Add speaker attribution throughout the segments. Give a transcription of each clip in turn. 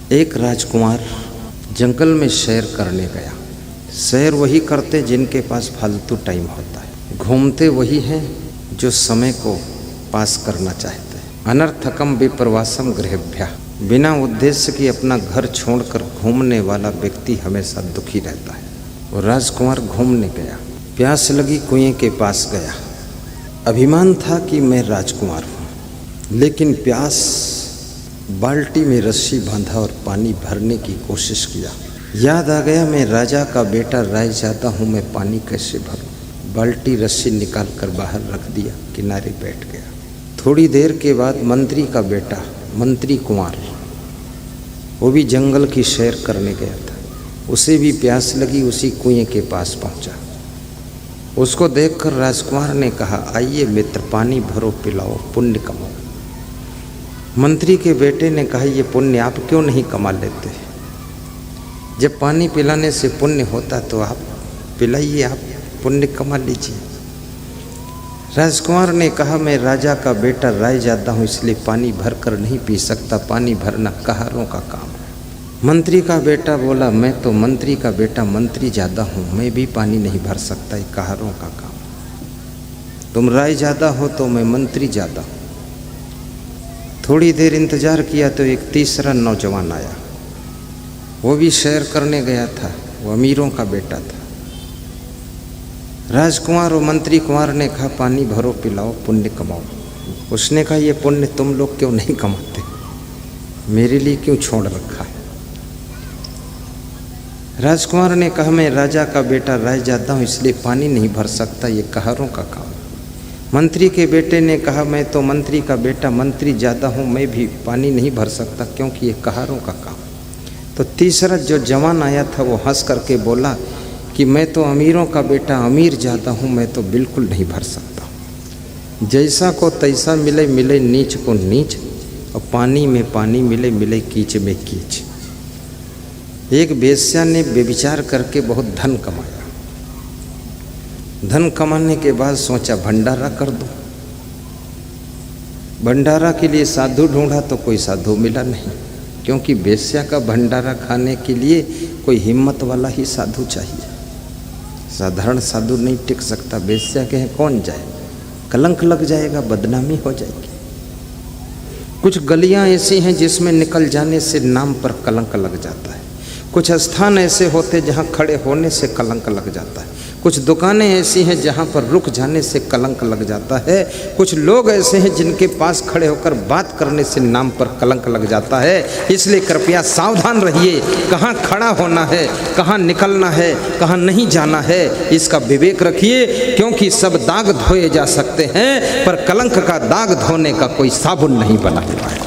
Speaker 1: एक राजकुमार जंगल में सैर करने गया। सैर वही करते जिनके पास फालतू टाइम होता है, घूमते वही हैं जो समय को पास करना चाहते हैं। अनर्थकम विप्रवासम गृहेभ्यः, बिना उद्देश्य की अपना घर छोड़कर घूमने वाला व्यक्ति हमेशा दुखी रहता है। और राजकुमार घूमने गया, प्यास लगी, कुएं के पास गया। अभिमान था कि मैं राजकुमार हूँ, लेकिन प्यास, बाल्टी में रस्सी बांधा और पानी भरने की कोशिश किया। याद आ गया मैं राजा का बेटा रह जाता हूँ, मैं पानी कैसे भरूँ। बाल्टी रस्सी निकाल कर बाहर रख दिया, किनारे बैठ गया। थोड़ी देर के बाद मंत्री का बेटा, मंत्री कुंवर, वो भी जंगल की सैर करने गया था। उसे भी प्यास लगी, उसी कुएं के पास पहुंचा। उसको देखकर राजकुमार ने कहा, आइए मित्र, पानी भरो, पिलाओ, पुण्य कमाओ। मंत्री के बेटे ने कहा, ये पुण्य आप क्यों नहीं कमा लेते? जब पानी पिलाने से पुण्य होता तो आप पिलाइए, आप पुण्य कमा लीजिए। राजकुमार ने कहा, मैं राजा का बेटा रह जाता हूँ, इसलिए पानी भर कर नहीं पी सकता, पानी भरना कहारों का काम है। मंत्री का बेटा बोला, मैं तो मंत्री का बेटा, मंत्री ज़्यादा हूँ, मैं भी पानी नहीं भर सकता, ये कहारों का काम। तुम राय ज़्यादा हो तो मैं मंत्री ज़्यादा हूँ। थोड़ी देर इंतजार किया तो एक तीसरा नौजवान आया। वो भी सैर करने गया था, वो अमीरों का बेटा था। राजकुमार और मंत्री कुंवर ने कहा, पानी भरो, पिलाओ, पुण्य कमाओ। उसने कहा, ये पुण्य तुम लोग क्यों नहीं कमाते, मेरे लिए क्यों छोड़ रखा है? राजकुमार ने कहा, मैं राजा का बेटा रह जाता हूँ, इसलिए पानी नहीं भर सकता, ये कहारों का काम। मंत्री के बेटे ने कहा, मैं तो मंत्री का बेटा, मंत्री ज़्यादा हूँ, मैं भी पानी नहीं भर सकता, क्योंकि ये कहारों का काम। तो तीसरा जो जवान आया था वो हंस करके बोला कि मैं तो अमीरों का बेटा, अमीर ज़्यादा हूँ, मैं तो बिल्कुल नहीं भर सकता। जैसा को तैसा मिले, मिले नीच को नीच, और पानी में पानी मिले, मिले कीच में कीच। एक वेश्या ने व्यभिचार करके बहुत धन कमाया। धन कमाने के बाद सोचा भंडारा कर दो। भंडारा के लिए साधु ढूंढा तो कोई साधु मिला नहीं, क्योंकि वेश्या का भंडारा खाने के लिए कोई हिम्मत वाला ही साधु चाहिए। साधारण साधु नहीं टिक सकता। वेश्या के हैं कौन जाए, कलंक लग जाएगा, बदनामी हो जाएगी। कुछ गलियां ऐसी हैं जिसमें निकल जाने से नाम पर कलंक लग जाता है। कुछ स्थान ऐसे होते जहाँ खड़े होने से कलंक लग जाता है। कुछ दुकानें ऐसी हैं जहाँ पर रुक जाने से कलंक लग जाता है। कुछ लोग ऐसे हैं जिनके पास खड़े होकर बात करने से नाम पर कलंक लग जाता है। इसलिए कृपया सावधान रहिए, कहाँ खड़ा होना है, कहाँ निकलना है, कहाँ नहीं जाना है, इसका विवेक रखिए, क्योंकि सब दाग धोए जा सकते हैं, पर कलंक का दाग धोने का कोई साबुन नहीं बना हुआ है।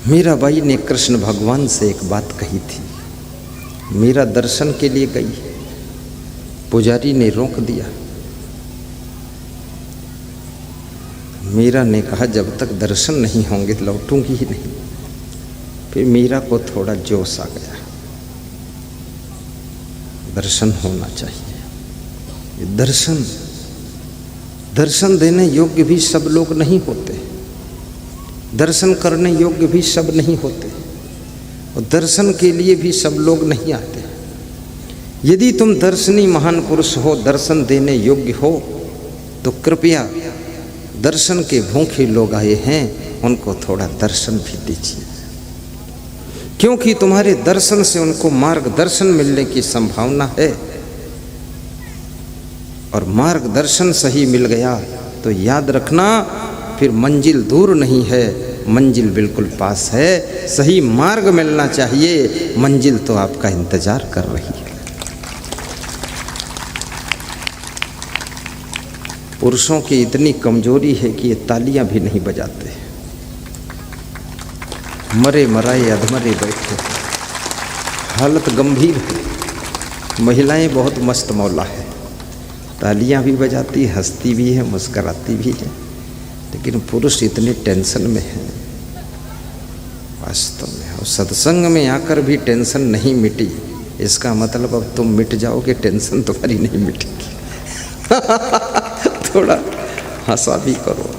Speaker 1: मीराबाई ने कृष्ण भगवान से एक बात कही थी। मीरा दर्शन के लिए गई, पुजारी ने रोक दिया। मीरा ने कहा, जब तक दर्शन नहीं होंगे लौटूंगी ही नहीं। फिर मीरा को थोड़ा जोश आ गया, दर्शन होना चाहिए। दर्शन देने योग्य भी सब लोग नहीं होते, दर्शन करने योग्य भी सब नहीं होते, और दर्शन के लिए भी सब लोग नहीं आते। यदि तुम दर्शनी महान पुरुष हो, दर्शन देने योग्य हो, तो कृपया दर्शन के भूखे लोग आए हैं, उनको थोड़ा दर्शन भी दीजिए, क्योंकि तुम्हारे दर्शन से उनको मार्गदर्शन मिलने की संभावना है। और मार्गदर्शन सही मिल गया तो याद रखना, फिर मंजिल दूर नहीं है, मंजिल बिल्कुल पास है। सही मार्ग मिलना चाहिए, मंजिल तो आपका इंतजार कर रही है। पुरुषों की इतनी कमजोरी है कि ये तालियां भी नहीं बजाते, मरे मराए अधमरे बैठे, हालत गंभीर है। महिलाएं बहुत मस्त मौला है, तालियां भी बजाती, हंसती भी है, मुस्कराती भी है, लेकिन पुरुष इतने टेंशन में है वास्तव में। और सत्संग में आकर भी टेंशन नहीं मिटी, इसका मतलब अब तुम मिट जाओगे, टेंशन तुम्हारी नहीं मिटेगी। थोड़ा हंसा भी करो।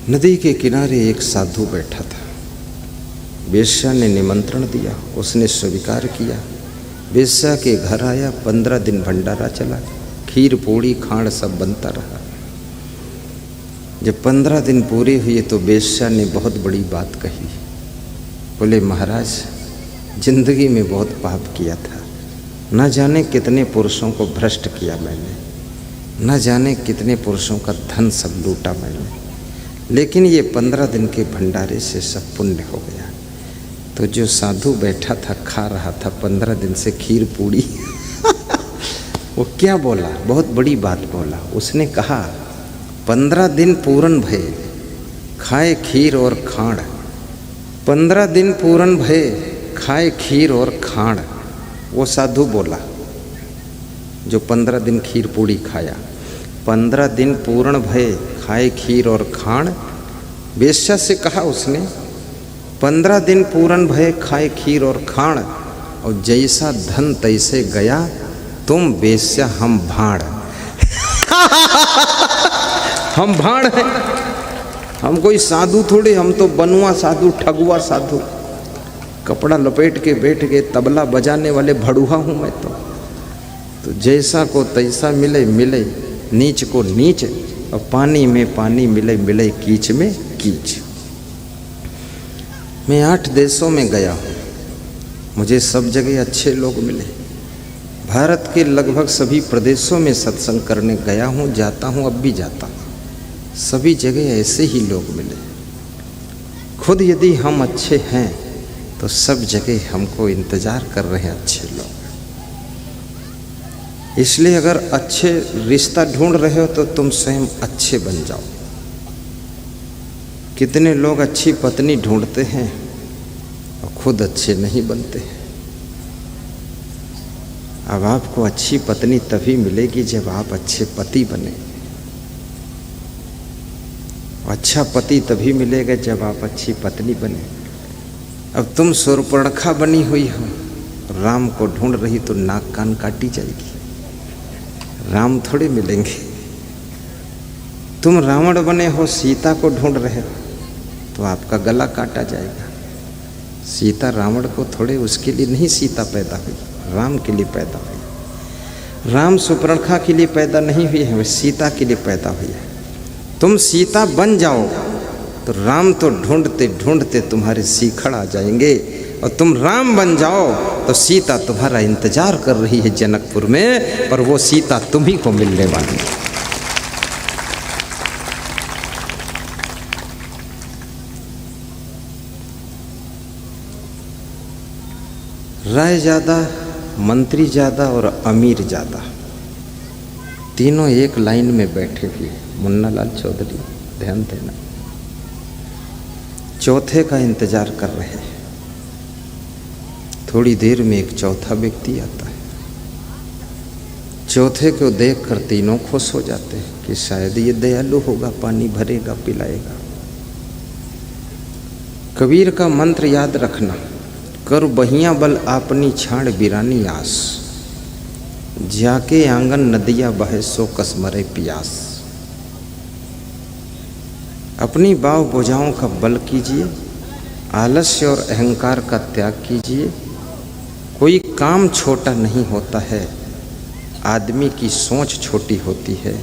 Speaker 1: नदी के किनारे एक साधु बैठा था। वेश्या ने निमंत्रण दिया, उसने स्वीकार किया। वेश्या के घर आया, 15 दिन भंडारा चला, खीर पूड़ी खांड सब बनता रहा। जब 15 दिन पूरे हुए तो वेश्या ने बहुत बड़ी बात कही। बोले, महाराज, जिंदगी में बहुत पाप किया था, न जाने कितने पुरुषों को भ्रष्ट किया मैंने, न जाने कितने पुरुषों का धन सब लूटा मैंने, लेकिन ये 15 दिन के भंडारे से सब पुण्य हो गया। तो जो साधु बैठा था, खा रहा था 15 दिन से खीर पूड़ी वो क्या बोला, बहुत बड़ी बात बोला। उसने कहा, 15 दिन पूरन भये खाए खीर और खांड। 15 दिन पूरन भये खाए खीर और खांड। वो साधु बोला जो 15 दिन खीर पूड़ी खाया। 15 दिन पूर्ण भये खाए खीर और खांड। वेश्या से कहा उसने, 15 दिन पूरन भये खाए खीर और खांड, और जैसा धन तैसे गया, तुम वेश्या हम भाड़ हम भाड़ हैं, हम कोई साधु थोड़े, हम तो बनुआ साधु, ठगुआ साधु, कपड़ा लपेट के बैठ गए, तबला बजाने वाले भड़ुआ हूँ मैं तो जैसा को तैसा मिले मिले, नीच को नीच, और पानी में पानी मिले मिले, कीच में कीच। मैं 8 देशों में गया हूँ, मुझे सब जगह अच्छे लोग मिले। भारत के लगभग सभी प्रदेशों में सत्संग करने गया हूँ, जाता हूँ, अब भी जाता हूँ, सभी जगह ऐसे ही लोग मिले। खुद यदि हम अच्छे हैं तो सब जगह हमको इंतज़ार कर रहे हैं अच्छे लोग। इसलिए अगर अच्छे रिश्ता ढूंढ रहे हो तो तुम स्वयं अच्छे बन जाओ। कितने लोग अच्छी पत्नी ढूंढते हैं और खुद अच्छे नहीं बनते हैं। अब आपको अच्छी पत्नी तभी मिलेगी जब आप अच्छे पति बने। अच्छा पति तभी मिलेगा जब आप अच्छी पत्नी बने। अब तुम शूर्पणखा बनी हुई हो, राम को ढूंढ रही तो नाक कान काटी जाएगी, राम थोड़े मिलेंगे। तुम रावण बने हो, सीता को ढूंढ रहे हो तो आपका गला काटा जाएगा। सीता रावण को थोड़े, उसके लिए नहीं सीता पैदा हुई, राम के लिए पैदा हुई। राम शूर्पणखा के लिए पैदा नहीं हुई है, वह सीता के लिए पैदा हुई है। तुम सीता बन जाओ तो राम तो ढूंढते ढूंढते तुम्हारे सीखड़ आ जाएंगे, और तुम राम बन जाओ तो सीता तुम्हारा इंतजार कर रही है जनकपुर में, पर वो सीता तुम्ही को मिलने वाली है। राय ज़्यादा, मंत्री ज़्यादा और अमीर ज़्यादा, तीनों एक लाइन में बैठे हुए। मुन्ना लाल चौधरी, ध्यान देना, चौथे का इंतजार कर रहे हैं। थोड़ी देर में एक चौथा व्यक्ति आता है। चौथे को देखकर तीनों खुश हो जाते हैं कि शायद ये दयालु होगा, पानी भरेगा, पिलाएगा। कबीर का मंत्र याद रखना, कर बहिया बल आपनी छाड़ बिरानी आस, जाके आंगन नदिया बहे सो कसमरे पियास। अपनी बाव भुजाओं का बल कीजिए, आलस्य और अहंकार का त्याग कीजिए। कोई काम छोटा नहीं होता है, आदमी की सोच छोटी होती है।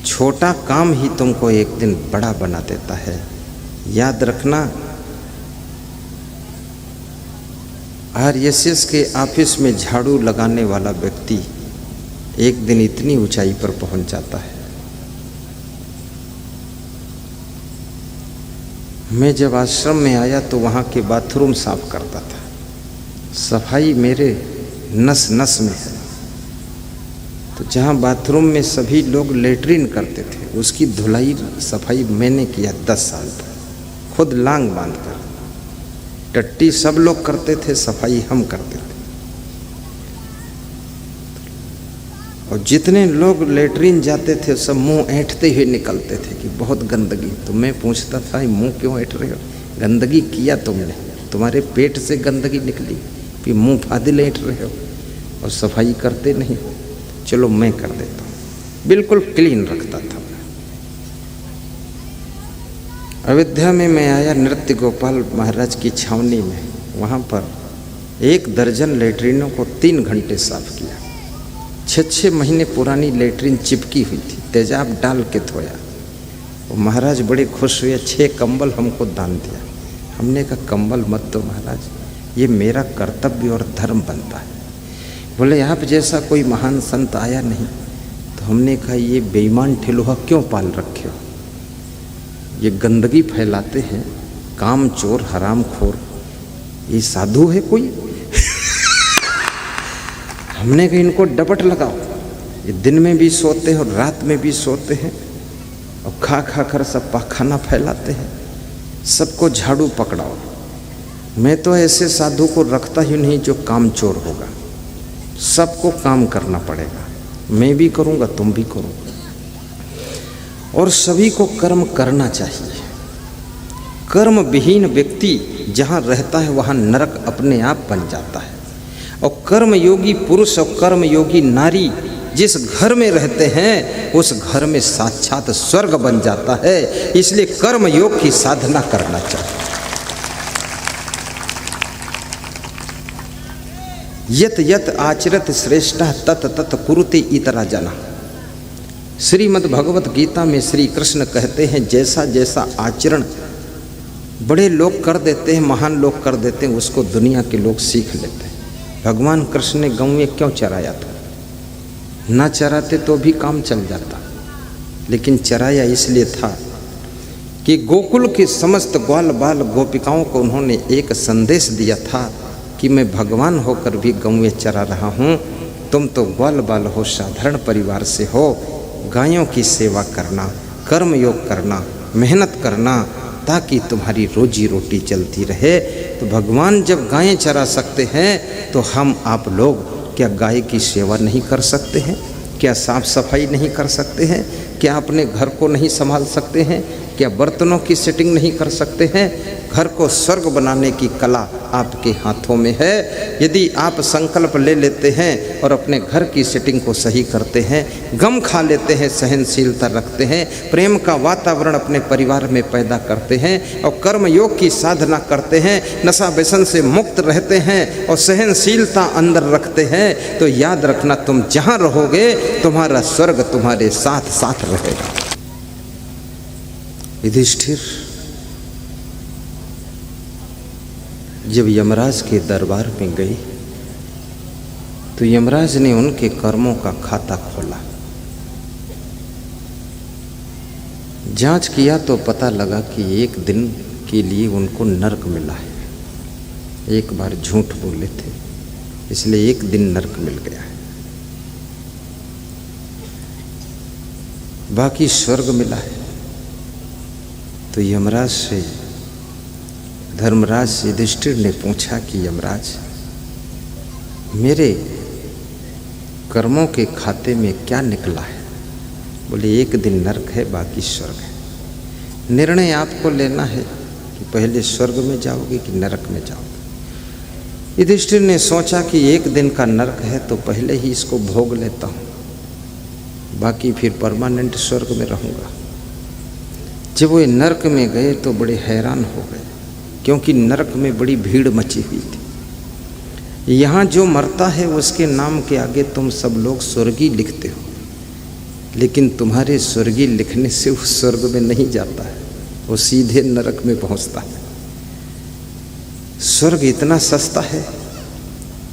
Speaker 1: छोटा काम ही तुमको एक दिन बड़ा बना देता है। याद रखना, आरएसएस के ऑफिस में झाड़ू लगाने वाला व्यक्ति एक दिन इतनी ऊंचाई पर पहुंच जाता है। मैं जब आश्रम में आया तो वहाँ के बाथरूम साफ करता था। सफाई मेरे नस नस में है। तो जहाँ बाथरूम में सभी लोग लेटरिन करते थे, उसकी धुलाई सफाई मैंने किया 10 साल तक, खुद लांग बांध कर। टट्टी सब लोग करते थे, सफाई हम करते थे। और जितने लोग लेटरिन जाते थे सब मुंह ऐंठते हुए निकलते थे कि बहुत गंदगी। तो मैं पूछता था, मुंह क्यों ऐंठ रहे हो? गंदगी किया तुमने, तुम्हारे पेट से गंदगी निकली, फिर मुंह फादिल ऐंठ रहे हो और सफाई करते नहीं। चलो मैं कर देता हूँ। बिल्कुल क्लीन रखता था। अयोध्या में मैं आया नृत्य गोपाल महाराज की छावनी में। वहाँ पर 1 दर्जन लेटरिनों को 3 घंटे साफ किया। 6 महीने पुरानी लेटरिन चिपकी हुई थी, तेजाब डाल के धोया। वो महाराज बड़े खुश हुए, 6 कंबल हमको दान दिया। हमने कहा कंबल मत दो महाराज, ये मेरा कर्तव्य और धर्म बनता है। बोले आप जैसा कोई महान संत आया नहीं। तो हमने कहा ये बेईमान ठिलुहा क्यों पाल रखे हो, ये गंदगी फैलाते हैं, काम चोर हरामखोर, ये साधु है कोई? हमने कहा इनको डपट लगाओ, ये दिन में भी सोते हैं और रात में भी सोते हैं और खा खा कर सब पाखाना फैलाते हैं, सबको झाड़ू पकड़ाओ। मैं तो ऐसे साधु को रखता ही नहीं जो काम चोर होगा। सबको काम करना पड़ेगा, मैं भी करूँगा तुम भी करो, और सभी को कर्म करना चाहिए। कर्म विहीन व्यक्ति जहाँ रहता है वहाँ नरक अपने आप बन जाता है। और कर्मयोगी पुरुष और कर्मयोगी नारी जिस घर में रहते हैं उस घर में साक्षात स्वर्ग बन जाता है। इसलिए कर्म योग की साधना करना चाहिए। यत यत आचरत श्रेष्ठा तत तत कुरुते इतरा जना। श्रीमद् भगवत गीता में श्री कृष्ण कहते हैं जैसा जैसा आचरण बड़े लोग कर देते हैं, महान लोग कर देते हैं, उसको दुनिया के लोग सीख लेते हैं। भगवान कृष्ण ने गौएं क्यों चराया था? ना चराते तो भी काम चल जाता, लेकिन चराया इसलिए था कि गोकुल के समस्त ग्वाल बाल गोपिकाओं को उन्होंने एक संदेश दिया था कि मैं भगवान होकर भी गौएं चरा रहा हूँ, तुम तो ग्वाल बाल हो, साधारण परिवार से हो, गायों की सेवा करना, कर्म योग करना, मेहनत करना, ताकि तुम्हारी रोजी रोटी चलती रहे। तो भगवान जब गायें चरा सकते हैं तो हम आप लोग क्या गाय की सेवा नहीं कर सकते हैं? क्या साफ सफाई नहीं कर सकते हैं? क्या अपने घर को नहीं संभाल सकते हैं? क्या बर्तनों की सेटिंग नहीं कर सकते हैं? घर को स्वर्ग बनाने की कला आपके हाथों में है। यदि आप संकल्प ले लेते हैं और अपने घर की सेटिंग को सही करते हैं, गम खा लेते हैं, सहनशीलता रखते हैं, प्रेम का वातावरण अपने परिवार में पैदा करते हैं और कर्म योग की साधना करते हैं, नशा व्यसन से मुक्त रहते हैं और सहनशीलता अंदर रखते हैं, तो याद रखना तुम जहाँ रहोगे तुम्हारा स्वर्ग तुम्हारे साथ साथ रहेगा। युधिष्ठिर जब यमराज के दरबार में गए तो यमराज ने उनके कर्मों का खाता खोला। जांच किया तो पता लगा कि 1 दिन के लिए उनको नरक मिला है। एक बार झूठ बोले थे इसलिए 1 दिन नरक मिल गया है, बाकी स्वर्ग मिला है। तो यमराज से धर्मराज युधिष्ठिर ने पूछा कि यमराज मेरे कर्मों के खाते में क्या निकला है? बोले 1 दिन नरक है, बाकी स्वर्ग है। निर्णय आपको लेना है कि पहले स्वर्ग में जाओगे कि नरक में जाओगे। युधिष्ठिर ने सोचा कि 1 दिन का नरक है तो पहले ही इसको भोग लेता हूँ, बाकी फिर परमानेंट स्वर्ग में रहूँगा। जब वो नरक में गए तो बड़े हैरान हो गए, क्योंकि नरक में बड़ी भीड़ मची हुई थी। यहाँ जो मरता है उसके नाम के आगे तुम सब लोग स्वर्गीय लिखते हो, लेकिन तुम्हारे स्वर्गीय लिखने से वो स्वर्ग में नहीं जाता है, वो सीधे नरक में पहुँचता है। स्वर्ग इतना सस्ता है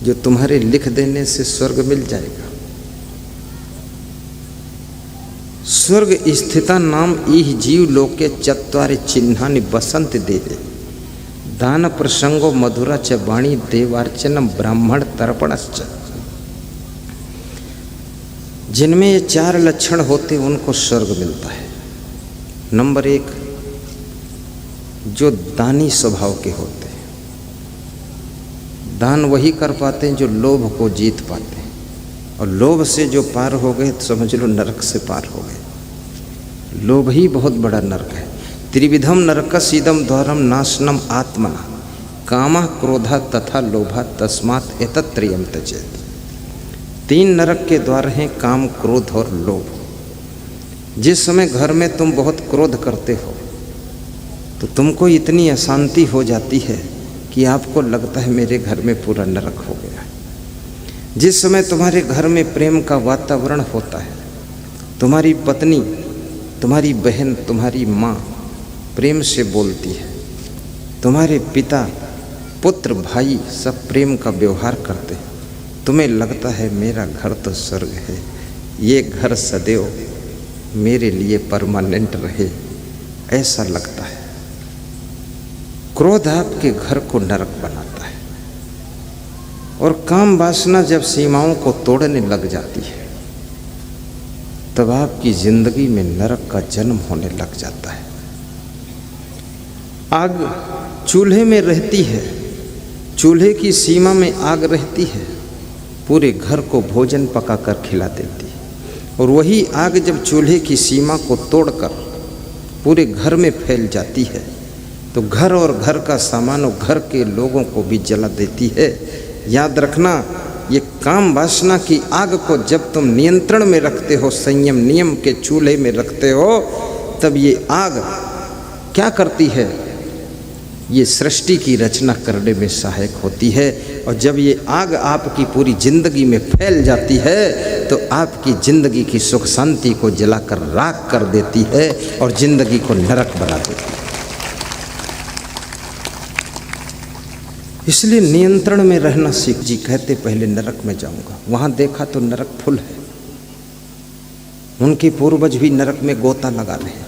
Speaker 1: जो तुम्हारे लिख देने से स्वर्ग मिल जाएगा। स्वर्ग स्थिता नाम इह जीव लोके चत्वारि चिन्हानि बसंत देहे दान प्रसंगो मधुरा च वाणी देवार्चनम ब्राह्मण तर्पणश्च। जिनमें ये 4 लक्षण होते उनको स्वर्ग मिलता है। नंबर 1, जो दानी स्वभाव के होते हैं। दान वही कर पाते हैं जो लोभ को जीत पाते हैं, और लोभ से जो पार हो गए तो समझ लो नरक से पार हो गए। लोभ ही बहुत बड़ा नरक है। त्रिविधम नरकसीदम द्वारम नाशनम आत्मना कामा क्रोधा तथा लोभा तस्मात् एतत्त्रयम् त्यजेत्। 3 नरक के द्वार हैं, काम, क्रोध और लोभ। जिस समय घर में तुम बहुत क्रोध करते हो तो तुमको इतनी अशांति हो जाती है कि आपको लगता है मेरे घर में पूरा नरक हो गया। जिस समय तुम्हारे घर में प्रेम का वातावरण होता है, तुम्हारी पत्नी, तुम्हारी बहन, तुम्हारी माँ प्रेम से बोलती है, तुम्हारे पिता, पुत्र, भाई सब प्रेम का व्यवहार करते हैं, तुम्हें लगता है मेरा घर तो स्वर्ग है, ये घर सदैव मेरे लिए परमानेंट रहे, ऐसा लगता है। क्रोध आपके घर को नरक बनाता है और काम वासना जब सीमाओं को तोड़ने लग जाती है तब आपकी जिंदगी में नरक का जन्म होने लग जाता है। आग चूल्हे में रहती है, चूल्हे की सीमा में आग रहती है, पूरे घर को भोजन पकाकर खिला देती है। और वही आग जब चूल्हे की सीमा को तोड़कर पूरे घर में फैल जाती है तो घर और घर का सामान और घर के लोगों को भी जला देती है। याद रखना, ये काम वासना की आग को जब तुम नियंत्रण में रखते हो, संयम नियम के चूल्हे में रखते हो, तब ये आग क्या करती है? ये सृष्टि की रचना करने में सहायक होती है। और जब ये आग आपकी पूरी जिंदगी में फैल जाती है तो आपकी जिंदगी की सुख शांति को जलाकर राख कर देती है और जिंदगी को नरक बना देती है। इसलिए नियंत्रण में रहना सीख। जी कहते पहले नरक में जाऊंगा, वहां देखा तो नरक फुल है। उनके पूर्वज भी नरक में गोता लगा रहे हैं।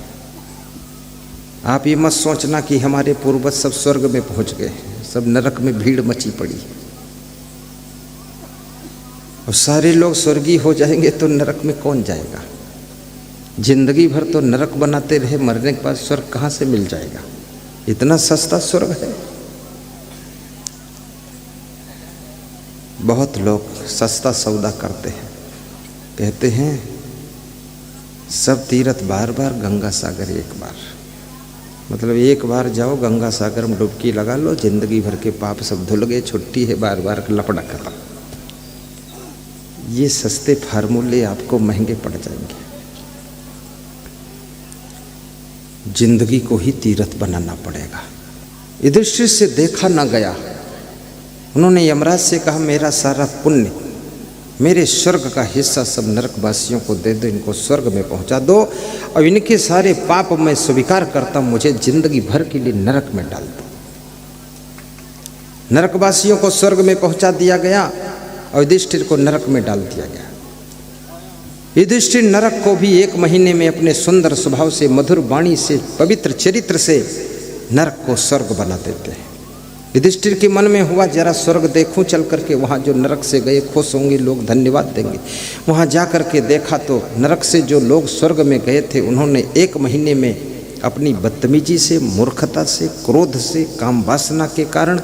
Speaker 1: आप ये मत सोचना कि हमारे पूर्वज सब स्वर्ग में पहुंच गए, सब नरक में भीड़ मची पड़ी है। और सारे लोग स्वर्गीय हो जाएंगे तो नरक में कौन जाएगा? जिंदगी भर तो नरक बनाते रहे, मरने के बाद स्वर्ग कहाँ से मिल जाएगा? इतना सस्ता स्वर्ग है। बहुत लोग सस्ता सौदा करते हैं, कहते हैं सब तीर्थ बार बार, गंगा सागर एक बार। मतलब एक बार जाओ गंगा सागर में डुबकी लगा लो, जिंदगी भर के पाप सब धुल गए, छुट्टी है, बार बार लपड़ा खत्म। ये सस्ते फार्मूले आपको महंगे पड़ जाएंगे। जिंदगी को ही तीर्थ बनाना पड़ेगा। युधिष्ठिर से देखा ना गया। उन्होंने यमराज से कहा मेरा सारा पुण्य, मेरे स्वर्ग का हिस्सा सब नरकवासियों को दे दो, इनको स्वर्ग में पहुंचा दो, और इनके सारे पाप मैं स्वीकार करता हूं, मुझे जिंदगी भर के लिए नरक में डाल दो। नरकवासियों को स्वर्ग में पहुंचा दिया गया और युधिष्ठिर को नरक में डाल दिया गया। युधिष्ठिर नरक को भी 1 महीने में अपने सुंदर स्वभाव से, मधुर वाणी से, पवित्र चरित्र से नरक को स्वर्ग बना देते हैं। युधिष्ठिर के मन में हुआ जरा स्वर्ग देखूं चल करके, वहाँ जो नरक से गए खुश होंगे, लोग धन्यवाद देंगे। वहाँ जा कर के देखा तो नरक से जो लोग स्वर्ग में गए थे उन्होंने 1 महीने में अपनी बदतमीजी से, मूर्खता से, क्रोध से, काम वासना के कारण,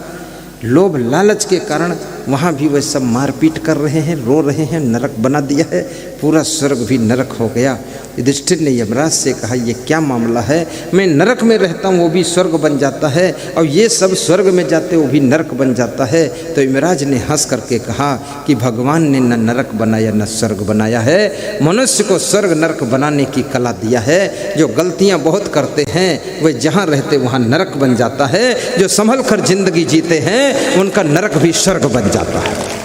Speaker 1: लोभ लालच के कारण वहाँ भी वह सब मारपीट कर रहे हैं, रो रहे हैं, नरक बना दिया है, पूरा स्वर्ग भी नरक हो गया। युधिष्ठिर ने यमराज से कहा ये क्या मामला है? मैं नरक में रहता हूँ वो भी स्वर्ग बन जाता है, और ये सब स्वर्ग में जाते वो भी नरक बन जाता है। तो यमराज ने हंस करके कहा कि भगवान ने न नरक बनाया न स्वर्ग बनाया है, मनुष्य को स्वर्ग नरक बनाने की कला दिया है। जो गलतियाँ बहुत करते हैं वे जहाँ रहते वहाँ नरक बन जाता है, जो संभल कर जिंदगी जीते हैं उनका नरक भी स्वर्ग बन जाता है।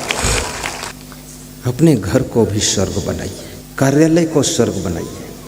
Speaker 1: अपने घर को भी स्वर्ग बनाइए, कार्यालय को स्वर्ग बनाइए,